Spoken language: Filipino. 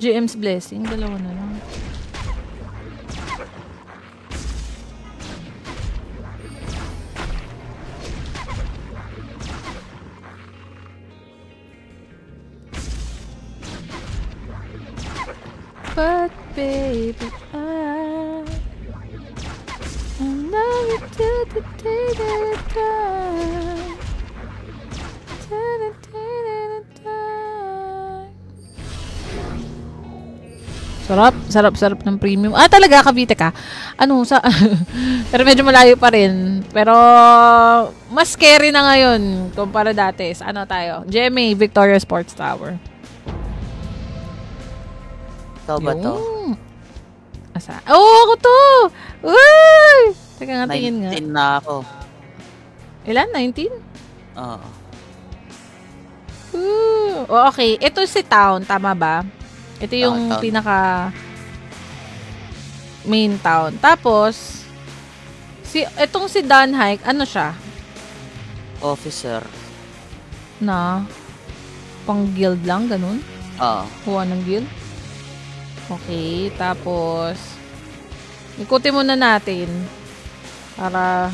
GM's Blessing, dalawa na lang. But baby, I love you till the day that I die. Till the day that I die. Sarap ng premium. Ah, talaga, Cavite ka? Ano, sa... Pero medyo malayo pa rin. Pero, mas scary na ngayon kumpara dati. Ano tayo? GMA, Victoria Sports Tower. Ikaw ba to? Asa? Oo, ako to! Uy! Teka nga, tingin nga. 19 na ako. Ilan? 19? Oo. Okay. Ito si Town, tama ba? Ito yung Town. pinaka main town. Tapos, itong si Don Hike, ano siya? Officer. Na, pang guild lang, ganun? Oo. Kuha ng guild? Okay, tapos ikutin muna natin para